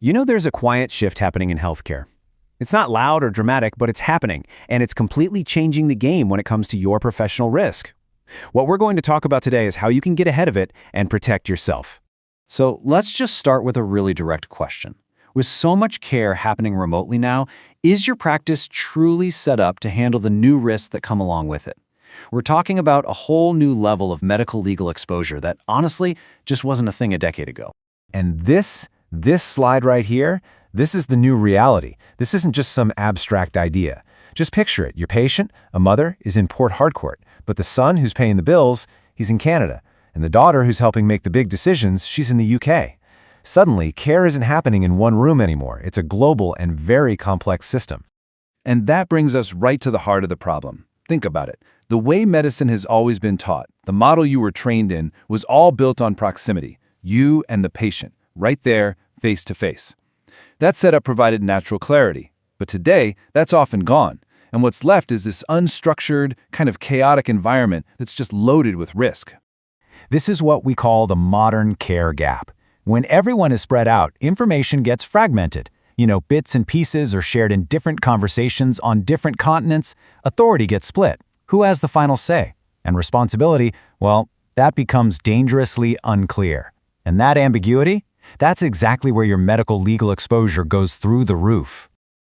You know there's a quiet shift happening in healthcare. It's not loud or dramatic, but it's happening, and it's completely changing the game when it comes to your professional risk. What we're going to talk about today is how you can get ahead of it and protect yourself. So let's just start with a really direct question. With so much care happening remotely now, is your practice truly set up to handle the new risks that come along with it? We're talking about a whole new level of medical legal exposure that honestly just wasn't a thing a decade ago. And this slide right here, this is the new reality. This isn't just some abstract idea. Just picture it. Your patient, a mother, is in Port Harcourt, but the son who's paying the bills, he's in Canada. And the daughter who's helping make the big decisions, she's in the UK. Suddenly, care isn't happening in one room anymore. It's a global and very complex system. And that brings us right to the heart of the problem. Think about it. The way medicine has always been taught, the model you were trained in, was all built on proximity. You and the patient, right there, face to face. That setup provided natural clarity. But today, that's often gone. And what's left is this unstructured, kind of chaotic environment that's just loaded with risk. This is what we call the modern care gap. When everyone is spread out, information gets fragmented. Bits and pieces are shared in different conversations on different continents. Authority gets split. Who has the final say? And responsibility, well, that becomes dangerously unclear. And that ambiguity? That's exactly where your medical legal exposure goes through the roof.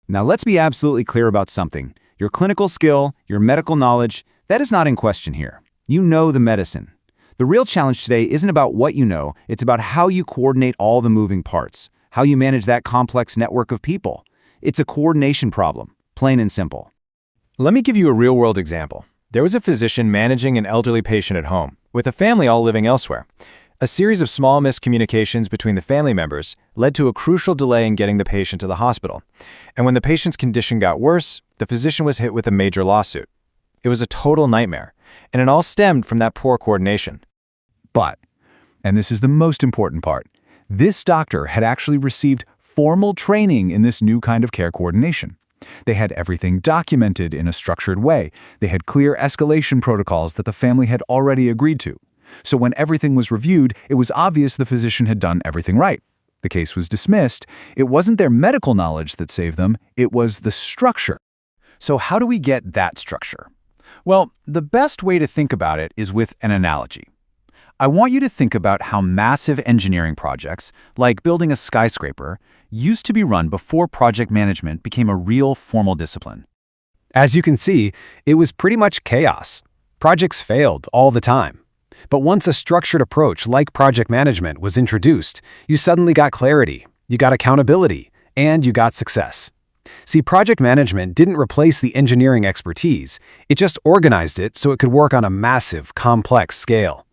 Now let's be absolutely clear about something. Your clinical skill, your medical knowledge, that is not in question here. You know the medicine. The real challenge today isn't about what you know, it's about how you coordinate all the moving parts, how you manage that complex network of people. It's a coordination problem, plain and simple. Let me give you a real-world example. There was a physician managing an elderly patient at home, with a family all living elsewhere. A series of small miscommunications between the family members led to a crucial delay in getting the patient to the hospital. And when the patient's condition got worse, the physician was hit with a major lawsuit. It was a total nightmare, and it all stemmed from that poor coordination. But, and this is the most important part, this doctor had actually received formal training in this new kind of care coordination. They had everything documented in a structured way. They had clear escalation protocols that the family had already agreed to. So when everything was reviewed, it was obvious the physician had done everything right. The case was dismissed. It wasn't their medical knowledge that saved them, it was the structure. So how do we get that structure? Well, the best way to think about it is with an analogy. I want you to think about how massive engineering projects, like building a skyscraper, used to be run before project management became a real formal discipline. As you can see, it was pretty much chaos. Projects failed all the time. But once a structured approach like project management was introduced, you suddenly got clarity, you got accountability, and you got success. See, project management didn't replace the engineering expertise, it just organized it so it could work on a massive, complex scale.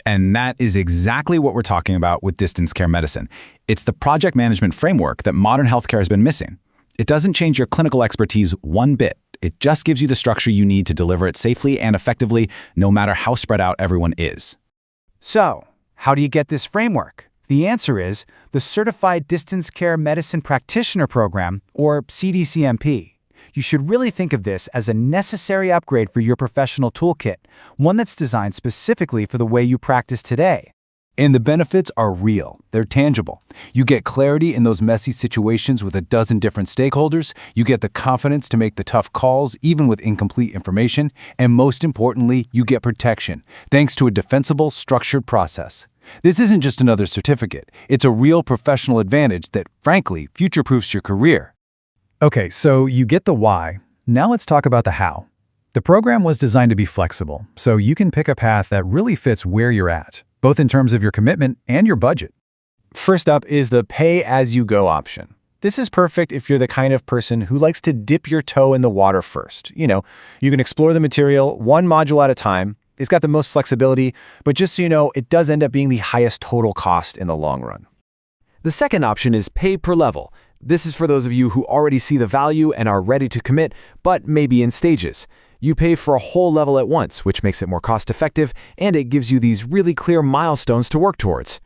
And that is exactly what we're talking about with distance care medicine. It's the project management framework that modern healthcare has been missing. It doesn't change your clinical expertise one bit. It just gives you the structure you need to deliver it safely and effectively, no matter how spread out everyone is. So, how do you get this framework? The answer is the Certified Distance Care Medicine Practitioner Program, or Cdcmp. You should really think of this as a necessary upgrade for your professional toolkit, one that's designed specifically for the way you practice today. And the benefits are real. They're tangible. You get clarity in those messy situations with a dozen different stakeholders. You get the confidence to make the tough calls, even with incomplete information. And most importantly, you get protection, thanks to a defensible, structured process. This isn't just another certificate. It's a real professional advantage that, frankly, future-proofs your career. Okay, so you get the why. Now let's talk about the how. The program was designed to be flexible, so you can pick a path that really fits where you're at, both in terms of your commitment and your budget. First up is the pay-as-you-go option. This is perfect if you're the kind of person who likes to dip your toe in the water first. You can explore the material one module at a time. It's got the most flexibility, but just so you know, it does end up being the highest total cost in the long run. The second option is pay per level. This is for those of you who already see the value and are ready to commit, but maybe in stages. You pay for a whole level at once, which makes it more cost-effective, and it gives you these really clear milestones to work towards.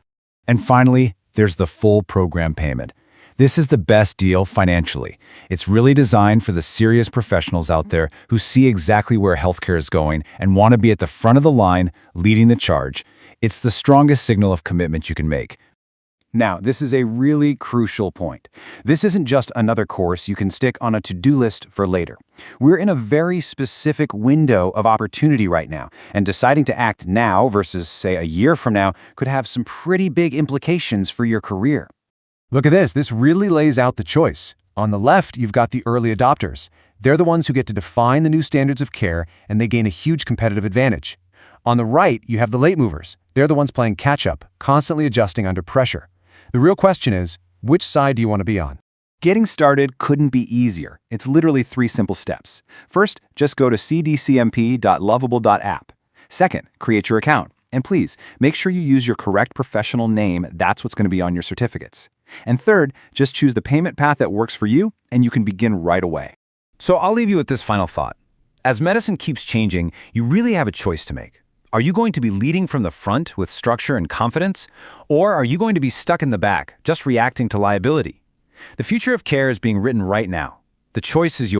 And finally, there's the full program payment. This is the best deal financially. It's really designed for the serious professionals out there who see exactly where healthcare is going and want to be at the front of the line, leading the charge. It's the strongest signal of commitment you can make. Now, this is a really crucial point. This isn't just another course you can stick on a to-do list for later. We're in a very specific window of opportunity right now, and deciding to act now versus, say, a year from now could have some pretty big implications for your career. Look at this. This really lays out the choice. On the left, you've got the early adopters. They're the ones who get to define the new standards of care, and they gain a huge competitive advantage. On the right, you have the late movers. They're the ones playing catch-up, constantly adjusting under pressure. The real question is, which side do you want to be on? Getting started couldn't be easier. It's literally 3 simple steps. First, just go to cdcmp.lovable.app. Second, create your account. And please, make sure you use your correct professional name. That's what's going to be on your certificates. And third, just choose the payment path that works for you, and you can begin right away. So I'll leave you with this final thought. As medicine keeps changing, you really have a choice to make. Are you going to be leading from the front with structure and confidence? Or are you going to be stuck in the back, just reacting to liability? The future of care is being written right now. The choice is yours.